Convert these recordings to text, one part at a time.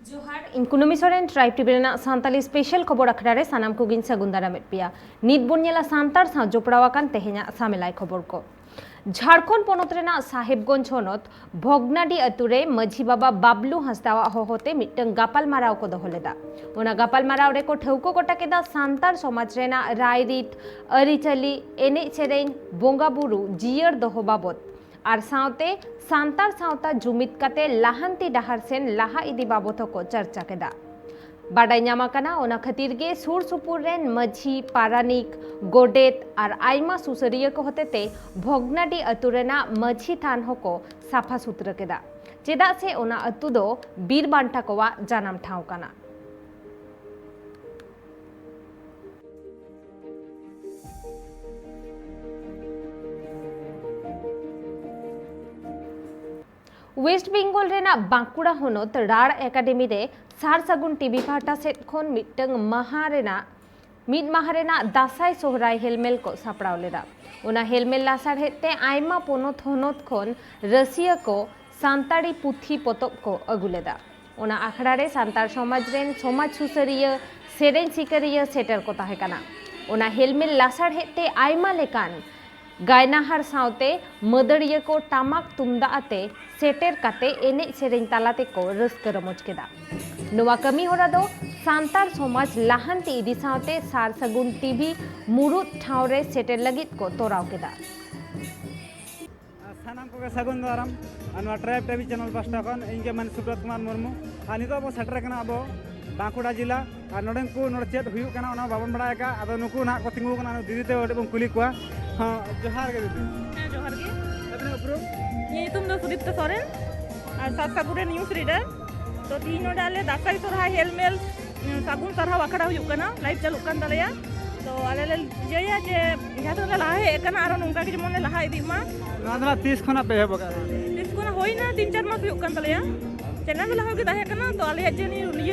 जोहार इन Kunumi Soren tribe TV रेना सान्ताली स्पेशल खबर अखड़ा रे सानाम को गिन सागुन दाराम पेया नित बोन नेला सांतार सा जोपड़ावाकान तेहेना सामेलाय खबर को झारखंड पोनत रेना साहेबगंज होनत भगनाडी अतुरे माझी बाबा बाबलू हंसदावा होहोते मिटंग गापाल माराव को दोहलेदा ओना गापाल माराव रे को ठौको गोटा केदा सांतार समाज रेना रायरीत अरिचली एने सेरेन बोंगा बुरु जियर दोहो बाबत और सावते सांतार सावता जुमित काते लाहांती डाहार सेन लाहा इदी बाबत को चर्चा केदा बाडाय ᱧᱟᱢᱟᱠᱟᱱᱟ ओना खातिर गे सुर सुपुर रेन माझी पारानिक गोडेत और आयमा सुसरिया को होतेते भगनाडी अतु रेना माझी थान होको साफा सुथरा केदा चेदा से ओना अतु दो बीर बांटा कोवा जानाम ठाव काना। वेस्ट बेंगल रेना बांकुड़ा होनत राड़ एकाडेमी रे सार सागुन टीवी पाटा सेट खन मिटंग माहा रेना दासाई सोहराय हेलमेल को सापड़ाव लेदा ओना हेलमेल लासार हेते आयमा पोनत होनत खन रसिया को सांताड़ी पुथी पोतब को अगु लेदा ओना आखड़ा रे सांतार समाज रेन समाज सुसरिया सेरेन सिकरिया सेटर को ताहे काना ओना हेलमेल लासार हेते आयमा लेकान गायनाहार सावते मदड़िया को टामाक तुमदा आते सेटेर काते एने सेरेन तालाते को रस्का रमोज केदा नोवा कमी होरा दो सांतार समाज लाहांती इदी सावते सार सगुन टीवी मुरुद ठावरे सेटेर लगित को तोराव केदा सानाम को सगुन दाराम अनवा ट्राइब टीवी चैनल पास्टा खन इनके मन सुब्रत कुमार मुर्मू आ नितो अब सेटर कना अब बांकुड़ा जिला और नोडे को नोडे चेत हुयु कना ओना बाबन बड़ा का आदो नुकु ना को तिंगु कना दीदी ते ओडे बन कुली कुआ हां जोहार के दीदी हां जोहार के अपने उपरो ये तुम दो सुदीप्त सोरेन और सातसागुरे न्यूज़ रीडर तो तीन नोडे आले दासाई सोरहाय हेलमेल सागुन सरहा वाकड़ा हुयु कना लाइव चालू कान दलया तो आले ले जया जे जहां लाहे कना आरो नंका के जमने लाहा इदी मा नादला 30 खना पे है बगा 30 खना होइना 3-4 मास हुयु कान दलया चैनल लाहा के दाहे कना तो आले जे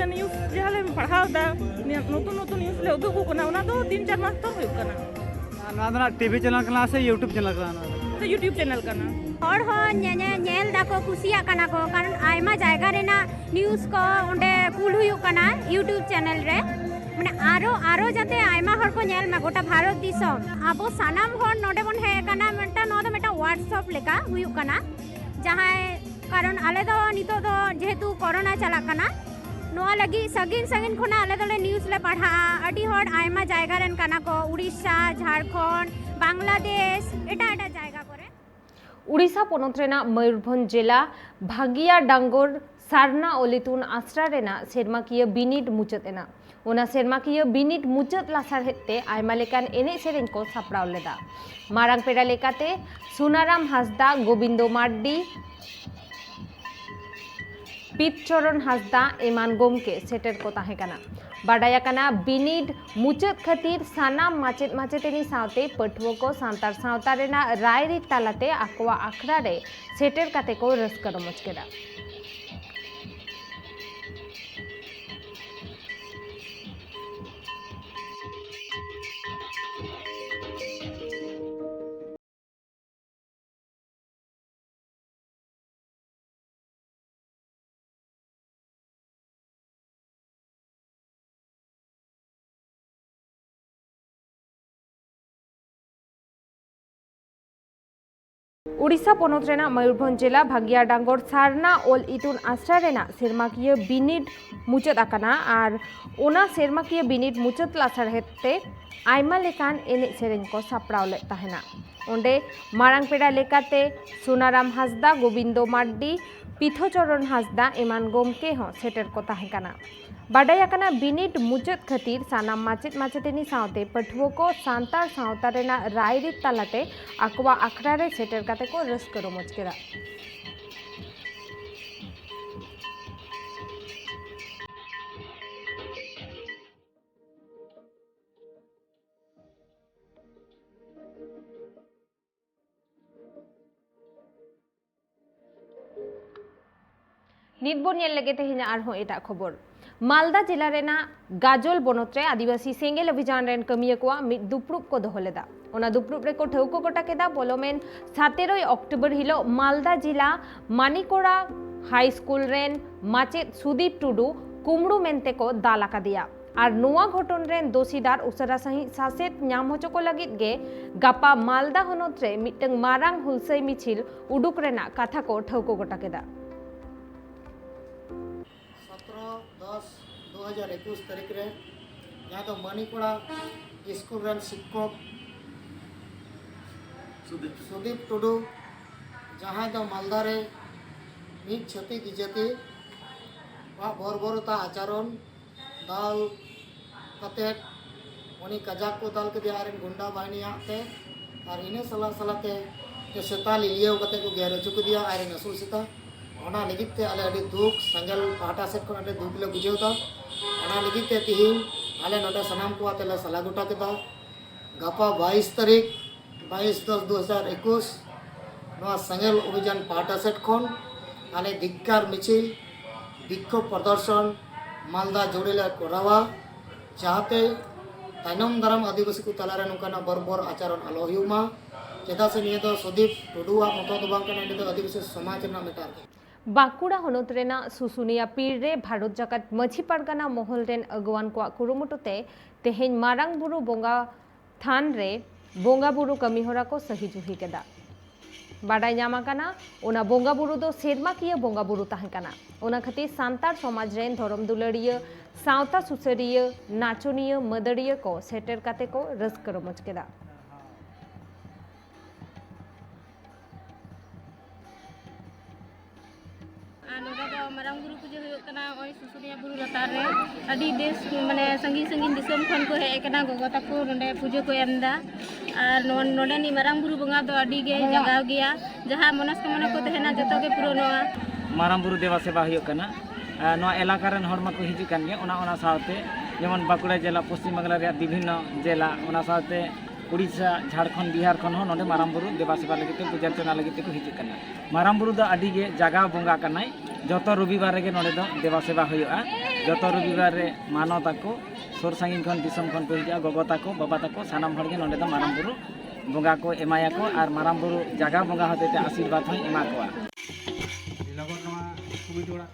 न्यूज़ जहाले पढ़ाव दा नतुन नतुन न्यूज़ ले उदुगु कना ओना तो 3-4 मास तो हुयु कना नादला टीवी चैनल कना से यूट्यूब चैनल कना तो यूट्यूब चैनल कना और हो नेल दाको कुसिया कना को कारण आयमा जायगा रेना न्यूज़ को ओंडे कुल हुयु कना यूट्यूब चैनल रे माने आरो जाते आयमा हर को नेल में गोटा भारत दिसम आबो सानाम हर नोडे बन हे कना मेटा नो दो मेटा व्हाट्सएप लेका हुयु कना जहां कारण आले दो नितो दो जेहेतु कोरोना चला कना नोआ लगी सगिन सगिन खना आले दो न्यूज़ ले पढ़ा अडी हर आयमा जायगा रेन कना को उड़ीसा झारखंड बांग्लादेश एटा एटा जायगा करे उड़ीसा पोनत रेना मयूरभंज जिला भागिया डांगोर सारना ओलितुन आश्रा रेना सेरमाकिया बिनिट मुचत एना ओना सेरमाकिया बिनिट मुचत लासार हेते आयमा लेकान एने सेरेन को सापड़ाव लेदा मारांग पेड़ा लेकाते सुनाराम हासदा गोविंदो मार्डी पीतचरण हासदा एमान गोमके सेटर को ताहे काना बाडाया काना बिनिड मुचत खातिर सानाम माचेत माचेतेनी सावते पठुओ को सांतार सावता रेना रायरी तालाते आकवा आखड़ा रे सेटर काते को रस्का रमोज केदा उड़ीसा पोनत रेना मयूरभंज जिला भागिया डांगोर सारना ओल इतुन आश्रा रेना सेरमाकिया बिनिड मुचत आकाना और ओना सेरमाकिया बिनिड मुचत लासार हेते आयमा लेकान एने सेरेन को सापड़ाव ले ताहेना ओंडे मारांग पेड़ा लेकाते सुनाराम हासदा गोविंदो मार्डी पीथचरण हासदा एमान गोमके हो सेटर को ताहे काना बाडाया काना बिनिट मुचत खातिर सानाम माचेत माचेतेनी सावते पठुओ को सांतार सावता रेना रायरी तालाते आकवा आखड़ा रे सेटर काते को रस्का रमोज केदा नित बोन लगे तेहिना आरहो एटा खबर मालदा जिला रेना गाजोल बनोत्रे आदिवासी सेंगेल अभियान रेन कमिया को मिद दुप्रुप को दोहलेदा ओना दुप्रुप रे को ठौको गोटा केदा बोलोमेन 17 अक्टोबर हिलो मालदा जिला मानिकोड़ा हाई स्कूल रेन माचेद सुदीप टुडू कुमड़ू मेंते को दाल आकादिया और नुआ घटन रेन दोषीदार उसरा सही सासेत नाम होचो को लगित गे गापा मालदा हनत रे मिटंग मारांग हुलसई मिছিল उडुक रेना कथा को ठौको गोटा केदा 17-10-2021 तारीख रे जहाँ तो मणिकोड़ा स्कूल रेन शिक्षक सुदीप टुडू जहाँ तो मालदा रे मीट छती जाति बरबरता आचरण दाल कते उनी कजाक को दाल के आरेन गुंडा बाहिनी आते और इने सला सलाते के सेता लिलियो कते को गेर चुक दिया आरेन असुल सेता ओना लगित ते आले अडी दुख संगल पाटा सेट को अडी दुख ले बुझेवता ओना लगित ते तिहिन आले नडे सनाम को आते सला गोटा केदा गापा 22 तारीख 22-10-2021 नवा संगल अभियान पाटा सेट खन आले धिक्कार मिছিল विक्षोभ प्रदर्शन मालदा जोड़ेला कोरावा चाहते तायनम दाराम आदिवासी को तलारे नौकाना बरबर आचरण आलो हुमा चेदा से निये दो सुदीप टुडुआ मतो दो बांग कना निये दो आदिवासी समाज ना मेटार बाकुड़ा हनत रेना सुसुनिया पीर रे भारत जाकात मझी पारगाना महल रेन अगवान को कुरुमुटुते तेहेन मारांग बुरु बोंगा थान रे बोंगा बुरु कमीहोरा को सही जुही केदा बाडाय नामाकाना ओना बोंगा बुरु दो सेरमा किया बोंगा बुरु ताहेकाना ओना खातिर सांतार समाज रेन धरम दुलड़िया सावता सुसरिया नाचनिया मदड़िया को सेटर काते को रस्क रमज केदा मारांग बुरु पूजा होना सुसुनिया बुरु लतार रे अभी देश माने संगी संगी दिसम खन को हेकना गोगो ताको नोडे पूजा को एमदा और नोडे नि मारांग बुरु बंगा दो अडी गे जगाव गया जहां मनस्कामना को तहना जतो के पूरणवा मारांग बुरु देवा सेवा होना नोआ एलाका रेन हर माको हिजु कान गया ओना साथे जेमन बाकुड़ा जिला पश्चिम बांगला रे विभिन्न जिला ओना साथे उड़ीसा झारखंड बिहार खन नोडे मारांग बुरु देवा सेवा लगिते पूजा अर्चना लगिते को हिजु काना मारांग बुरु द अडी गे जगा बंगा कानाय जतो रविवार रे नोडे दो देवा सेवा होया जतो रविवार रे मानो ताको सोर सांगिन खन दिसम खन को हिजा गोगो ताको बाबा ताको सानाम हर गे नोडे दो मारांग बुरु बंगा को एमाया को और मारांग बुरु जगा बंगा होते आशीर्वाद हय एमा कोआ लगन नवा कमिटी ओड़ा